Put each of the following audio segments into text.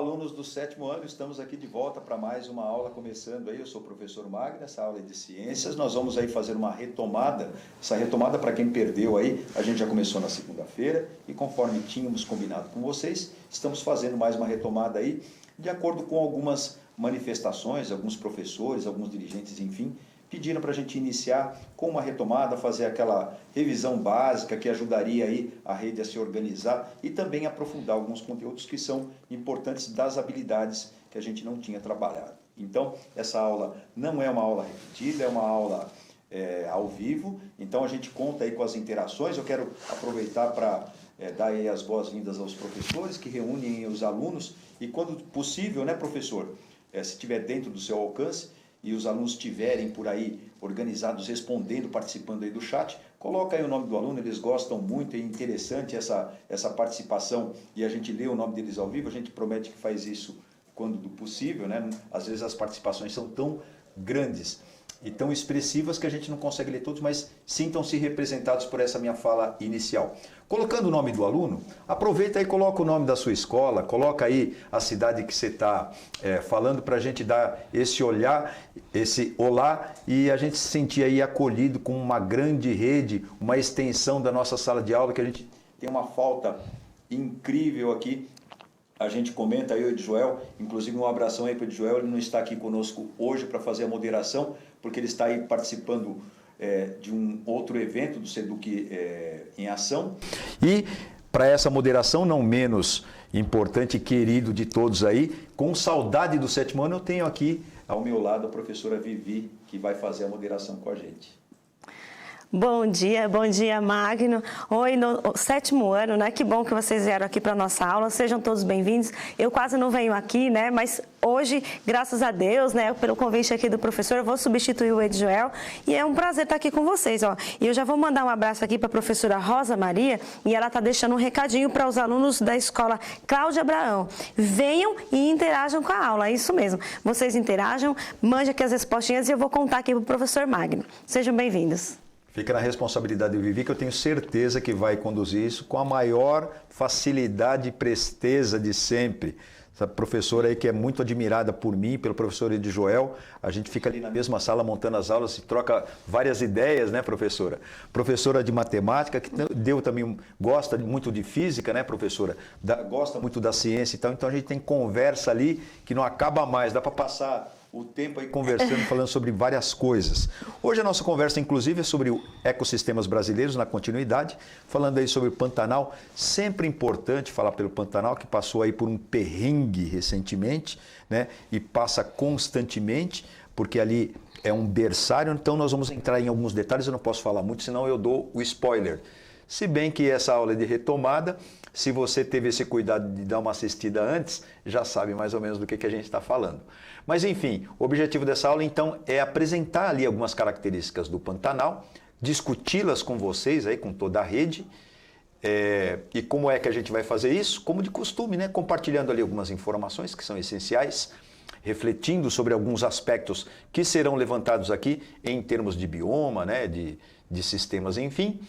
alunos do 7º ano, estamos aqui de volta para mais uma aula começando aí. Eu sou o professor Magno, essa aula é de ciências. Nós vamos aí fazer uma retomada. Essa retomada, para quem perdeu aí, a gente já começou na segunda-feira e conforme tínhamos combinado com vocês, estamos fazendo mais uma retomada aí, de acordo com algumas manifestações, alguns professores, alguns dirigentes, enfim, pediram para a gente iniciar com uma retomada, fazer aquela revisão básica que ajudaria aí a rede a se organizar e também aprofundar alguns conteúdos que são importantes das habilidades que a gente não tinha trabalhado. Então, essa aula não é uma aula repetida, é uma aula ao vivo, então a gente conta aí com as interações. Eu quero aproveitar para dar aí as boas-vindas aos professores que reúnem os alunos e, quando possível, né, professor, se estiver dentro do seu alcance, e os alunos estiverem por aí organizados, respondendo, participando aí do chat, coloca aí o nome do aluno, eles gostam muito, é interessante essa participação e a gente lê o nome deles ao vivo, a gente promete que faz isso quando possível, né? Às vezes as participações são tão grandes e tão expressivas que a gente não consegue ler todos, mas sintam-se representados por essa minha fala inicial. Colocando o nome do aluno, aproveita e coloca o nome da sua escola, coloca aí a cidade que você está falando para a gente dar esse olhar, esse olá e a gente se sentir aí acolhido com uma grande rede, uma extensão da nossa sala de aula, que a gente tem uma falta incrível aqui. A gente comenta, eu e o Joel, inclusive um abração aí para o Joel, ele não está aqui conosco hoje para fazer a moderação, porque ele está aí participando de um outro evento do Seduc em Ação. E para essa moderação, não menos importante e querido de todos aí, com saudade do 7º ano, eu tenho aqui ao meu lado a professora Vivi, que vai fazer a moderação com a gente. Bom dia, Magno. Oi, no 7º ano, né? Que bom que vocês vieram aqui para a nossa aula. Sejam todos bem-vindos. Eu quase não venho aqui, né? Mas hoje, graças a Deus, né? Pelo convite aqui do professor, eu vou substituir o Edjoel. E é um prazer estar aqui com vocês, ó. E eu já vou mandar um abraço aqui para a professora Rosa Maria. E ela está deixando um recadinho para os alunos da escola Cláudia Abraão. Venham e interajam com a aula. É isso mesmo. Vocês interajam, mandem aqui as respostinhas e eu vou contar aqui para o professor Magno. Sejam bem-vindos. Fica na responsabilidade do Vivi, que eu tenho certeza que vai conduzir isso com a maior facilidade e presteza de sempre. Essa professora aí que é muito admirada por mim, pelo professor Edjoel, a gente fica ali na mesma sala montando as aulas e troca várias ideias, né, professora? Professora de matemática, que gosta muito de física, né, professora? Gosta muito da ciência e tal, então a gente tem conversa ali que não acaba mais, dá para passar o tempo aí conversando, falando sobre várias coisas. Hoje a nossa conversa, inclusive, é sobre ecossistemas brasileiros na continuidade, falando aí sobre o Pantanal. Sempre importante falar pelo Pantanal, que passou aí por um perrengue recentemente, né? E passa constantemente, porque ali é um berçário, então nós vamos entrar em alguns detalhes, eu não posso falar muito, senão eu dou o spoiler. Se bem que essa aula é de retomada, se você teve esse cuidado de dar uma assistida antes, já sabe mais ou menos do que a gente está falando. Mas enfim, o objetivo dessa aula então é apresentar ali algumas características do Pantanal, discuti-las com vocês, aí, com toda a rede. E como é que a gente vai fazer isso? Como de costume, né? Compartilhando ali algumas informações que são essenciais, refletindo sobre alguns aspectos que serão levantados aqui em termos de bioma, né? de sistemas, enfim.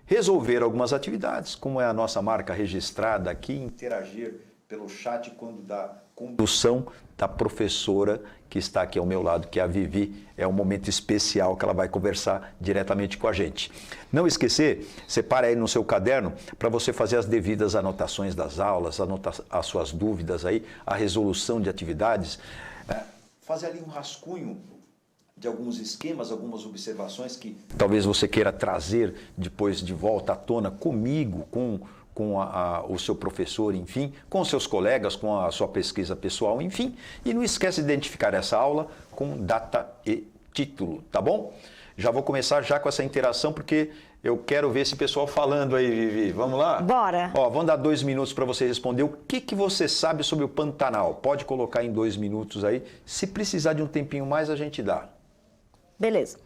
Resolver algumas atividades, como é a nossa marca registrada aqui, interagir pelo chat quando dá condução da professora que está aqui ao meu lado, que é a Vivi. É um momento especial que ela vai conversar diretamente com a gente. Não esquecer, separe aí no seu caderno para você fazer as devidas anotações das aulas, anotar as suas dúvidas aí, a resolução de atividades, fazer ali um rascunho de alguns esquemas, algumas observações que talvez você queira trazer depois de volta à tona comigo, com o seu professor, enfim, com os seus colegas, com a sua pesquisa pessoal, enfim. E não esquece de identificar essa aula com data e título, tá bom? Já vou começar já com essa interação, porque eu quero ver esse pessoal falando aí, Vivi. Vamos lá? Bora! Ó, vamos dar 2 minutos para você responder. O que você sabe sobre o Pantanal? Pode colocar em 2 minutos aí. Se precisar de um tempinho mais, a gente dá. Beleza.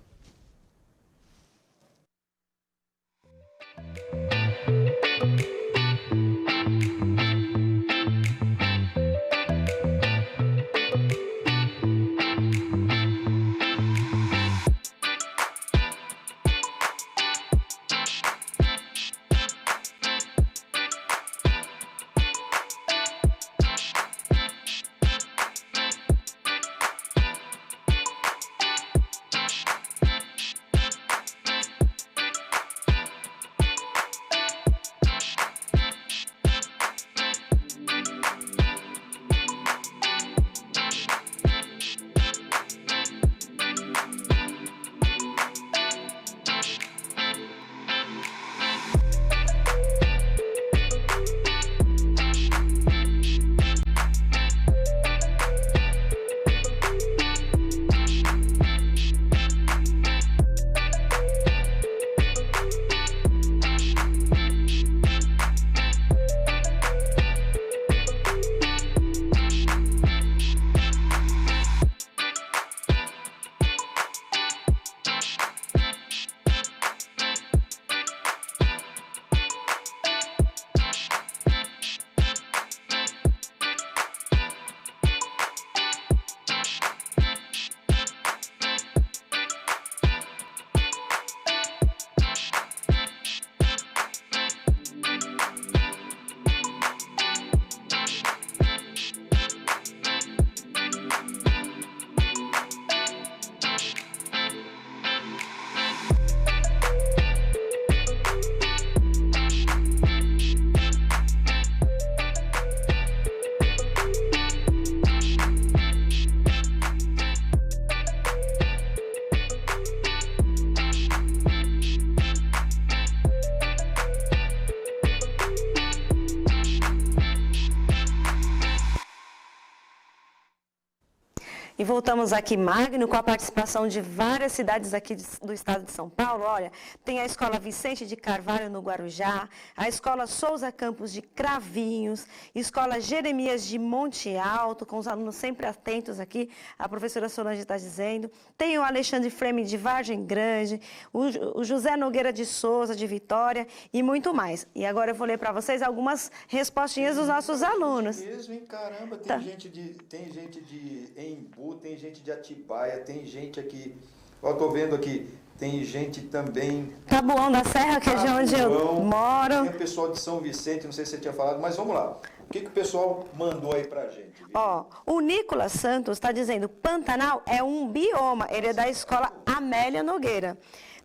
E voltamos aqui, Magno, com a participação de várias cidades aqui do estado de São Paulo. Olha, tem a Escola Vicente de Carvalho, no Guarujá, a Escola Souza Campos de Cravinhos, Escola Jeremias de Monte Alto, com os alunos sempre atentos aqui, a professora Solange está dizendo. Tem o Alexandre Freme de Vargem Grande, o José Nogueira de Souza, de Vitória, e muito mais. E agora eu vou ler para vocês algumas respostinhas dos nossos alunos. Mesmo, hein? Caramba, tem Tá. gente de Embu, tem gente de Atibaia, tem gente aqui, ó, tô vendo aqui, tem gente também... Taboão da Serra, que é de onde eu moro. Tem o pessoal de São Vicente, não sei se você tinha falado, mas vamos lá. O que o pessoal mandou aí pra gente? Viu? Ó, o Nicolas Santos está dizendo, Pantanal é um bioma, ele é da escola Amélia Nogueira.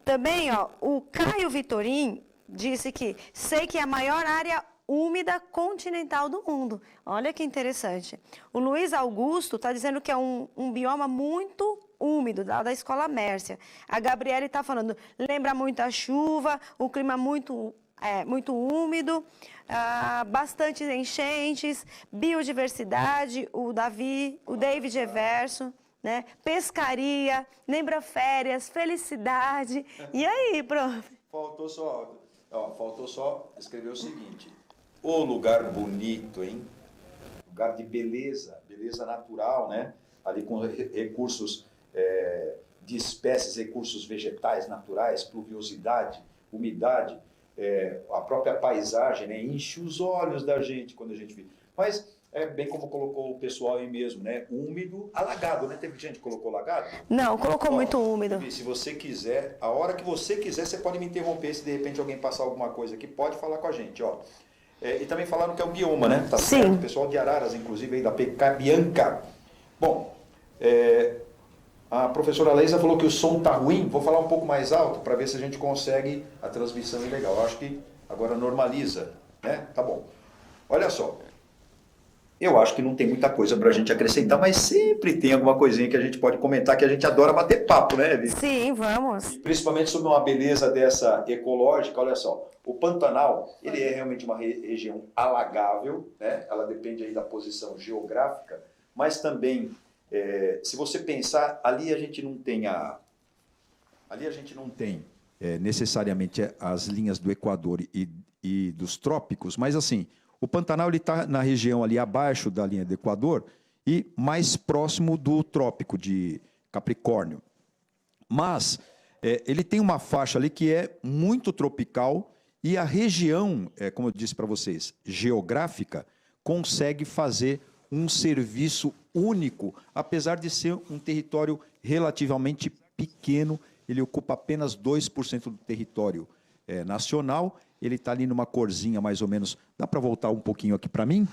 Também, ó, o Caio Vitorim disse que sei que é a maior área úmida continental do mundo. Olha que interessante. O Luiz Augusto está dizendo que é um bioma muito úmido, da escola Mércia. A Gabriele está falando, lembra muito a chuva, o clima muito úmido, bastante enchentes, biodiversidade, o David Everson, né? Pescaria, lembra férias, felicidade. E aí, prof? Faltou só escrever o seguinte: o lugar bonito, hein? Lugar de beleza natural, né? Ali com recursos de espécies, recursos vegetais naturais, pluviosidade, umidade, a própria paisagem, né? Enche os olhos da gente quando a gente vê. Mas é bem como colocou o pessoal aí mesmo, né? Úmido, alagado, né? Teve gente que colocou alagado? Não, colocou muito úmido. Se você quiser, a hora que você quiser, você pode me interromper se de repente alguém passar alguma coisa aqui, pode falar com a gente, ó. E também falaram que é um bioma, né? Tá Sim. certo? O pessoal de Araras, inclusive, aí da PK Bianca. Bom, a professora Leisa falou que o som tá ruim. Vou falar um pouco mais alto para ver se a gente consegue a transmissão legal. Eu acho que agora normaliza, né? Tá bom. Olha só. Eu acho que não tem muita coisa para a gente acrescentar, mas sempre tem alguma coisinha que a gente pode comentar, que a gente adora bater papo, né, Vivi? Sim, vamos. E principalmente sobre uma beleza dessa ecológica. Olha só, o Pantanal, ele é realmente uma região alagável, né? Ela depende aí da posição geográfica, mas também, se você pensar, ali a gente não tem necessariamente as linhas do Equador e dos trópicos, mas assim, o Pantanal está na região ali abaixo da linha do Equador e mais próximo do trópico de Capricórnio. Mas ele tem uma faixa ali que é muito tropical e a região, como eu disse para vocês, geográfica, consegue fazer um serviço único, apesar de ser um território relativamente pequeno. Ele ocupa apenas 2% do território nacional. Ele está ali numa corzinha mais ou menos. Dá para voltar um pouquinho aqui para mim?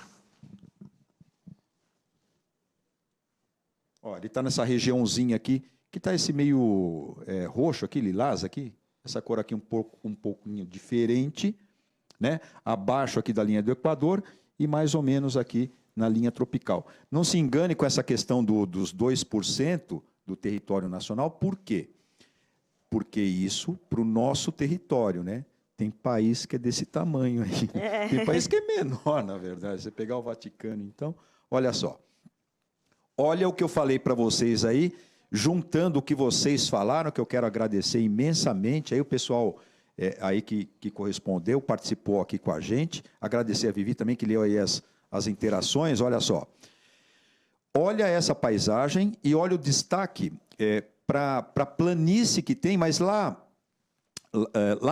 Ó, ele está nessa regiãozinha aqui, que está esse meio roxo aqui, lilás aqui. Essa cor aqui um pouquinho diferente, né? Abaixo aqui da linha do Equador e mais ou menos aqui na linha tropical. Não se engane com essa questão dos 2% do território nacional. Por quê? Porque isso para o nosso território, né? Tem país que é desse tamanho aí. Tem país que é menor, na verdade. Você pegar o Vaticano, então, olha só. Olha o que eu falei para vocês aí, juntando o que vocês falaram, que eu quero agradecer imensamente. Aí o pessoal aí que correspondeu, participou aqui com a gente. Agradecer a Vivi também, que leu aí as interações. Olha só. Olha essa paisagem e olha o destaque para a planície que tem, mas lá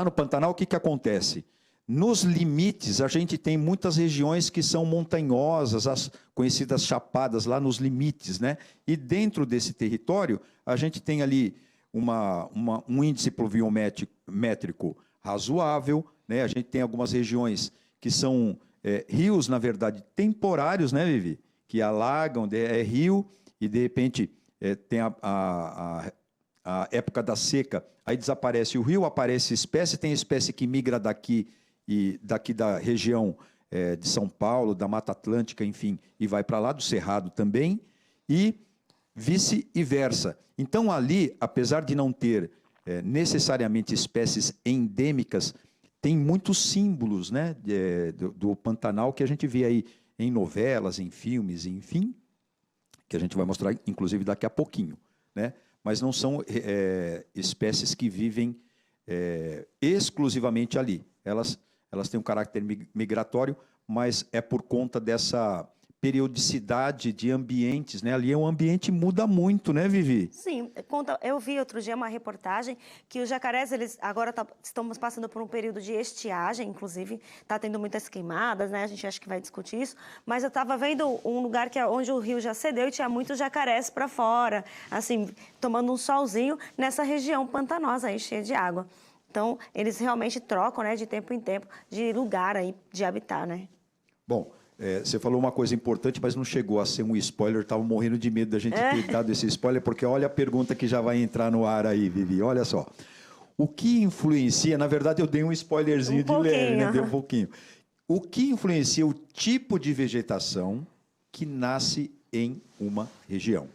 no Pantanal, o que acontece? Nos limites, a gente tem muitas regiões que são montanhosas, as conhecidas chapadas, lá nos limites, né? E dentro desse território, a gente tem ali um índice pluviométrico razoável, né? A gente tem algumas regiões que são rios, na verdade, temporários, né, Vivi? Que alagam, rio, e de repente tem a época da seca, aí desaparece o rio, aparece espécie, tem espécie que migra daqui da região de São Paulo, da Mata Atlântica, enfim, e vai para lá do Cerrado também, e vice-versa. Então, ali, apesar de não ter necessariamente espécies endêmicas, tem muitos símbolos, né, do Pantanal que a gente vê aí em novelas, em filmes, enfim. que a gente vai mostrar, inclusive, daqui a pouquinho, né? Mas não são espécies que vivem exclusivamente ali. Elas têm um caráter migratório, mas é por conta dessa periodicidade de ambientes, né? Ali o ambiente muda muito, né, Vivi? Sim, eu vi outro dia uma reportagem que os jacarés, eles agora estamos passando por um período de estiagem, inclusive, está tendo muitas queimadas, né? A gente acha que vai discutir isso, mas eu estava vendo um lugar onde o rio já cedeu e tinha muitos jacarés para fora, assim, tomando um solzinho nessa região pantanosa aí, cheia de água. Então, eles realmente trocam, né, de tempo em tempo, de lugar aí, de habitat, né? Bom, você falou uma coisa importante, mas não chegou a ser um spoiler. Estava morrendo de medo da gente ter dado esse spoiler, porque olha a pergunta que já vai entrar no ar aí, Vivi. Olha só. O que influencia... Na verdade, eu dei um spoilerzinho de leve, né? Dei um pouquinho. O que influencia o tipo de vegetação que nasce em uma região?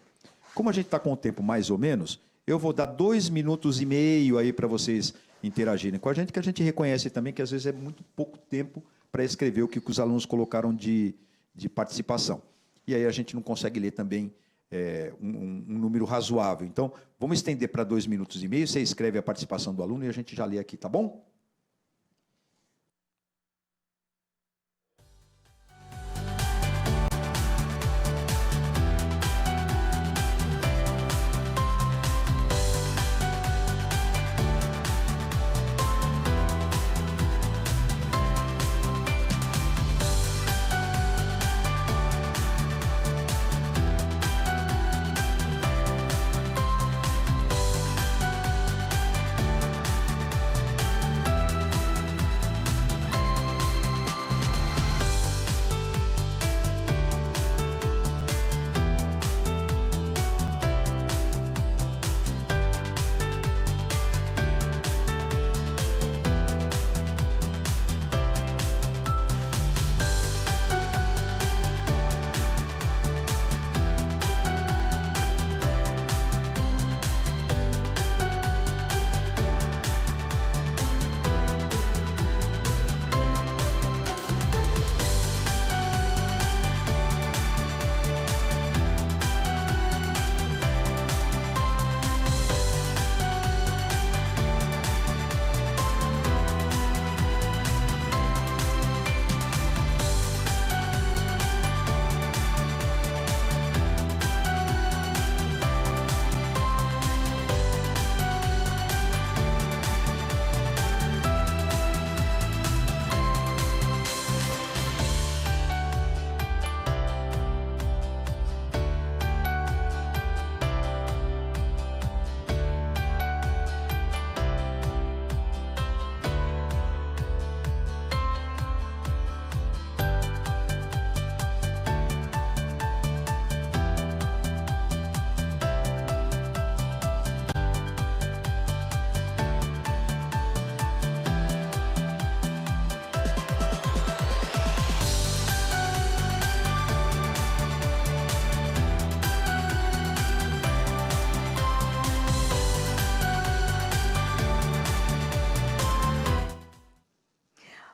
Como a gente está com o tempo mais ou menos, eu vou dar 2 minutos e meio aí para vocês interagirem com a gente, que a gente reconhece também que às vezes é muito pouco tempo para escrever o que os alunos colocaram de participação. E aí a gente não consegue ler também um número razoável. Então, vamos estender para 2 minutos e meio, você escreve a participação do aluno e a gente já lê aqui, tá bom?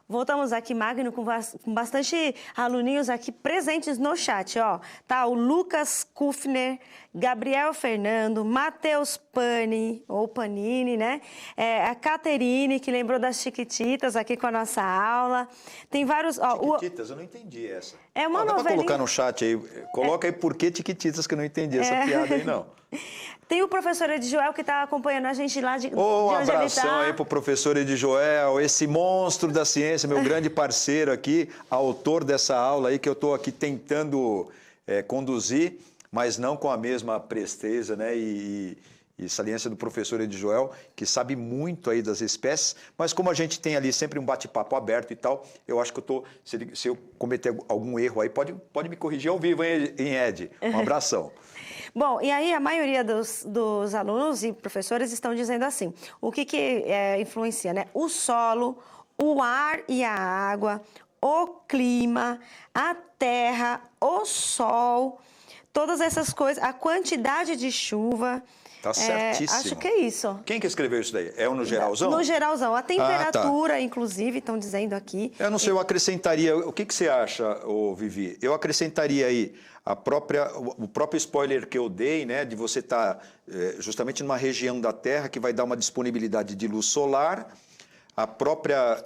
Voltamos aqui, Magno, com bastante aluninhos aqui presentes no chat, ó. Tá o Lucas Kufner, Gabriel Fernando, Matheus Pani, ou Panini, né? A Caterine, que lembrou das Chiquititas aqui com a nossa aula. Tem vários... Ó, Chiquititas, eu não entendi essa. É uma novelinha. Dá pra colocar no chat aí, coloca aí por que Chiquititas, que eu não entendi essa piada aí, não. Tem o professor Edjoel que está acompanhando a gente lá de um abração aí para o professor Edjoel, esse monstro da ciência, meu grande parceiro aqui, autor dessa aula aí que eu estou aqui tentando conduzir, mas não com a mesma presteza, né? E saliência do professor Edjoel, que sabe muito aí das espécies, mas como a gente tem ali sempre um bate-papo aberto e tal, eu acho que se eu cometer algum erro aí, pode me corrigir ao vivo, hein, Ed? Um abração. Bom, e aí a maioria dos alunos e professores estão dizendo assim, o que influencia, né? O solo, o ar e a água, o clima, a terra, o sol, todas essas coisas, a quantidade de chuva. Tá certíssimo. Acho que é isso. Quem que escreveu isso daí? É o no geralzão? No geralzão. A temperatura, tá. Inclusive, estão dizendo aqui. Eu não sei, eu acrescentaria... O que você acha, Vivi? Eu acrescentaria aí o próprio spoiler que eu dei, né? De você estar justamente numa região da Terra que vai dar uma disponibilidade de luz solar. A própria...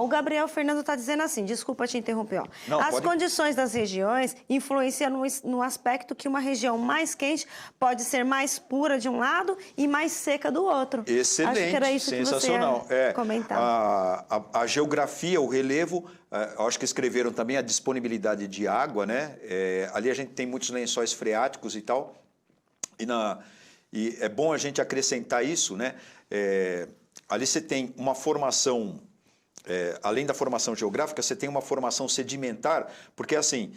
O Gabriel Fernando está dizendo assim, desculpa te interromper. Não, as condições das regiões influenciam no aspecto que uma região mais quente pode ser mais pura de um lado e mais seca do outro. Excelente, acho que era isso sensacional. Que você ia comentar. A geografia, o relevo, acho que escreveram também a disponibilidade de água, né? Ali a gente tem muitos lençóis freáticos e tal, e é bom a gente acrescentar isso, né? Ali você tem uma formação, além da formação geográfica, você tem uma formação sedimentar, porque assim,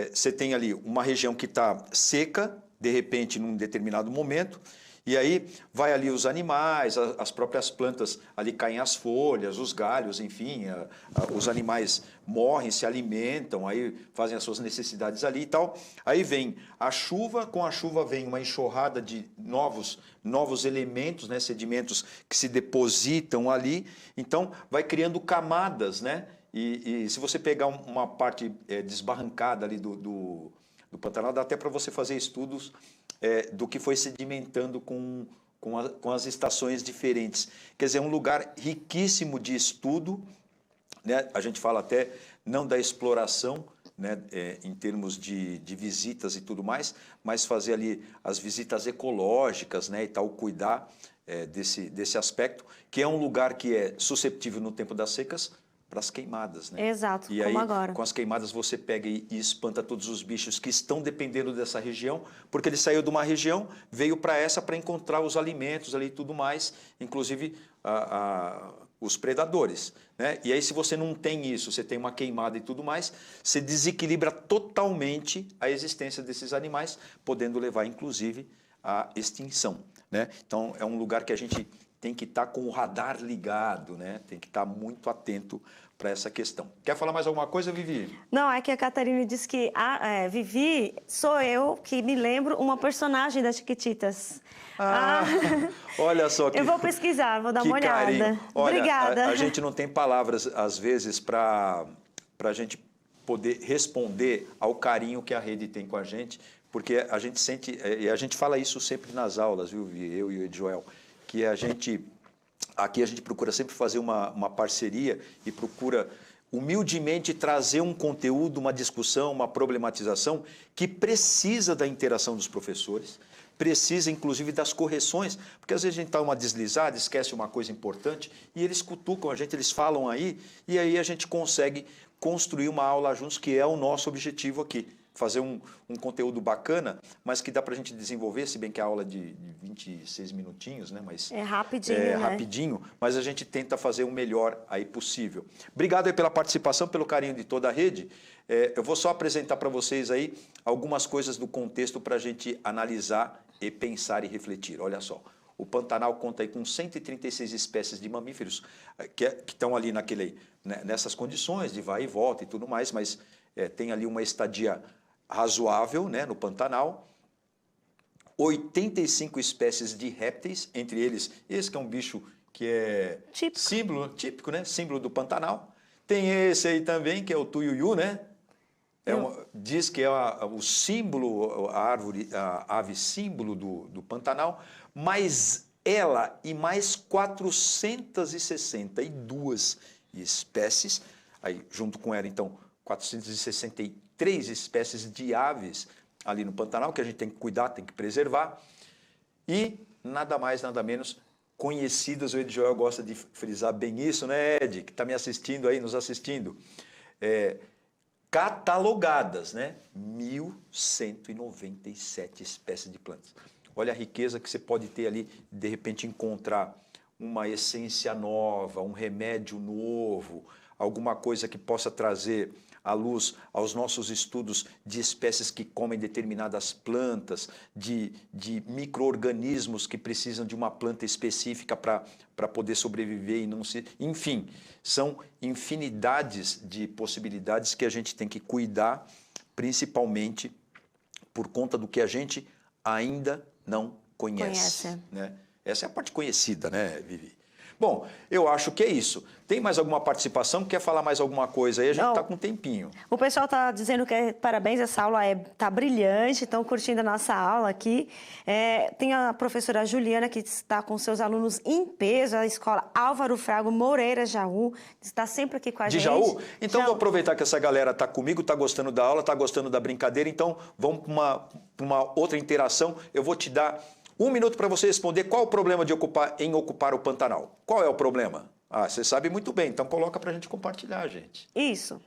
você tem ali uma região que está seca, de repente, num determinado momento, e aí vai ali os animais, as próprias plantas, ali caem as folhas, os galhos, enfim, os animais morrem, se alimentam, aí fazem as suas necessidades ali e tal. Aí vem a chuva, com a chuva vem uma enxurrada de novos elementos, né, sedimentos que se depositam ali, então vai criando camadas, né? E se você pegar uma parte desbarrancada ali do Pantanal, dá até para você fazer estudos do que foi sedimentando com as estações diferentes. Quer dizer, é um lugar riquíssimo de estudo, né? A gente fala até não da exploração, né? Em termos de visitas e tudo mais, mas fazer ali as visitas ecológicas, né? E tal, cuidar desse aspecto, que é um lugar que é susceptível no tempo das secas, para as queimadas, né? Exato, e como aí, agora. Com as queimadas você pega e espanta todos os bichos que estão dependendo dessa região, porque ele saiu de uma região, veio para essa para encontrar os alimentos ali e tudo mais, inclusive os predadores, né? E aí se você não tem isso, você tem uma queimada e tudo mais, você desequilibra totalmente a existência desses animais, podendo levar inclusive à extinção, né? Então é um lugar que a gente tem que estar com o radar ligado, né? Tem que estar muito atento para essa questão. Quer falar mais alguma coisa, Vivi? Não, é que a Catarina disse que Vivi sou eu que me lembro uma personagem das Chiquititas. Olha só que... Eu vou pesquisar, vou dar uma olhada. Carinho. Olha, obrigada. A gente não tem palavras, às vezes, para a gente poder responder ao carinho que a rede tem com a gente, porque a gente sente, e a gente fala isso sempre nas aulas, viu, eu e o Edjoel, que aqui a gente procura sempre fazer uma parceria e procura humildemente trazer um conteúdo, uma discussão, uma problematização que precisa da interação dos professores, precisa inclusive das correções, porque às vezes a gente está uma deslizada, esquece uma coisa importante e eles cutucam a gente, eles falam aí, e aí a gente consegue construir uma aula juntos, que é o nosso objetivo aqui. Fazer um conteúdo bacana, mas que dá para a gente desenvolver, se bem que a aula é de 26 minutinhos, né? Mas é rapidinho, né? Rapidinho, mas a gente tenta fazer o melhor aí possível. Obrigado aí pela participação, pelo carinho de toda a rede. Eu vou só apresentar para vocês aí algumas coisas do contexto para a gente analisar e pensar e refletir. Olha só, o Pantanal conta aí com 136 espécies de mamíferos que estão ali nessas condições de vai e volta e tudo mais, mas tem ali uma estadia razoável, né, no Pantanal, 85 espécies de répteis, entre eles esse que é um bicho que é típico, né, símbolo do Pantanal. Tem esse aí também, que é o tuiuiu, né? Diz que é o símbolo, a ave símbolo do Pantanal, mas ela e mais 462 espécies, aí junto com ela, então, 463 espécies de aves ali no Pantanal, que a gente tem que cuidar, tem que preservar. E nada mais, nada menos, conhecidas, o Ed Joel gosta de frisar bem isso, né, Ed, que está me assistindo aí, nos assistindo, catalogadas, né, 1.197 espécies de plantas. Olha a riqueza que você pode ter ali, de repente encontrar uma essência nova, um remédio novo, alguma coisa que possa trazer à luz aos nossos estudos de espécies que comem determinadas plantas, de micro-organismos que precisam de uma planta específica para poder sobreviver e não se... Enfim, são infinidades de possibilidades que a gente tem que cuidar, principalmente por conta do que a gente ainda não conhece. Conhece. Né? Essa é a parte conhecida, né, Vivi? Bom, eu acho que é isso. Tem mais alguma participação? Quer falar mais alguma coisa aí? A gente está com um tempinho. O pessoal está dizendo que parabéns, essa aula tá brilhante, estão curtindo a nossa aula aqui. Tem a professora Juliana, que está com seus alunos em peso, a escola Álvaro Frago Moreira, Jaú, que está sempre aqui com a gente. De Jaú? Então, vou aproveitar que essa galera está comigo, está gostando da aula, está gostando da brincadeira, então vamos para uma outra interação. Eu vou te dar 1 minuto para você responder qual o problema em ocupar o Pantanal. Qual é o problema? Ah, você sabe muito bem, então coloca para a gente compartilhar, gente. Isso.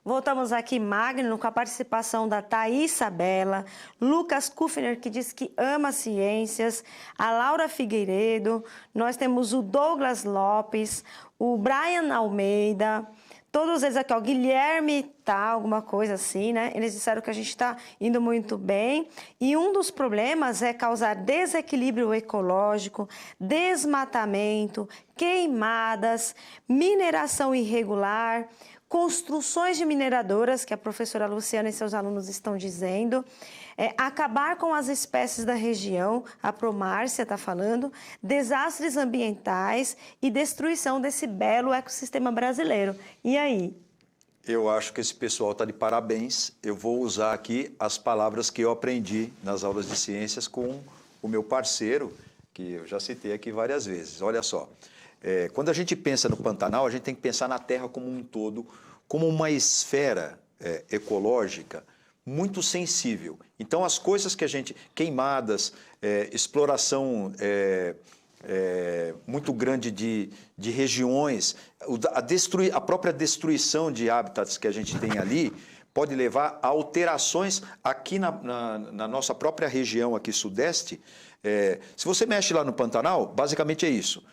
Voltamos aqui, Magno, com a participação da Thaís Bela, Lucas Kufner, que diz que ama ciências, a Laura Figueiredo, nós temos o Douglas Lopes, o Brian Almeida, todos eles aqui, ó, Guilherme tal, alguma coisa assim, né? Eles disseram que a gente está indo muito bem. E um dos problemas é causar desequilíbrio ecológico, desmatamento, queimadas, mineração irregular, construções de mineradoras, que a professora Luciana e seus alunos estão dizendo, acabar com as espécies da região, a Promárcia está falando, desastres ambientais e destruição desse belo ecossistema brasileiro. E aí? Eu acho que esse pessoal está de parabéns. Eu vou usar aqui as palavras que eu aprendi nas aulas de ciências com o meu parceiro, que eu já citei aqui várias vezes. Olha só. Quando a gente pensa no Pantanal, a gente tem que pensar na Terra como um todo, como uma esfera ecológica muito sensível. Então, as coisas que a gente... Queimadas, exploração muito grande de regiões, a própria destruição de hábitats que a gente tem ali pode levar a alterações aqui na nossa própria região, aqui sudeste. Se você mexe lá no Pantanal, basicamente é isso.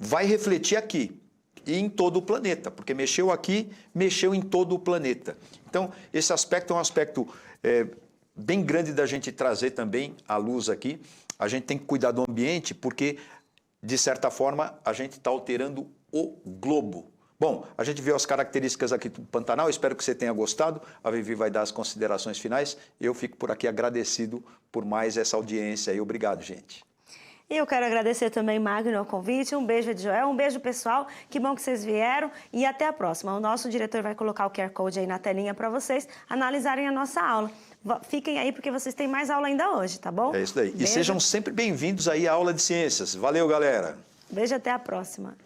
Vai refletir aqui e em todo o planeta, porque mexeu aqui, mexeu em todo o planeta. Então, esse aspecto é um aspecto bem grande da gente trazer também à luz aqui. A gente tem que cuidar do ambiente porque, de certa forma, a gente está alterando o globo. Bom, a gente viu as características aqui do Pantanal, espero que você tenha gostado. A Vivi vai dar as considerações finais. Eu fico por aqui agradecido por mais essa audiência e obrigado, gente. E eu quero agradecer também, Magno, ao convite. Um beijo de Joel, um beijo, pessoal. Que bom que vocês vieram e até a próxima. O nosso diretor vai colocar o QR Code aí na telinha para vocês analisarem a nossa aula. Fiquem aí porque vocês têm mais aula ainda hoje, tá bom? É isso daí. Beijo. E sejam sempre bem-vindos aí à aula de ciências. Valeu, galera. Beijo, até a próxima.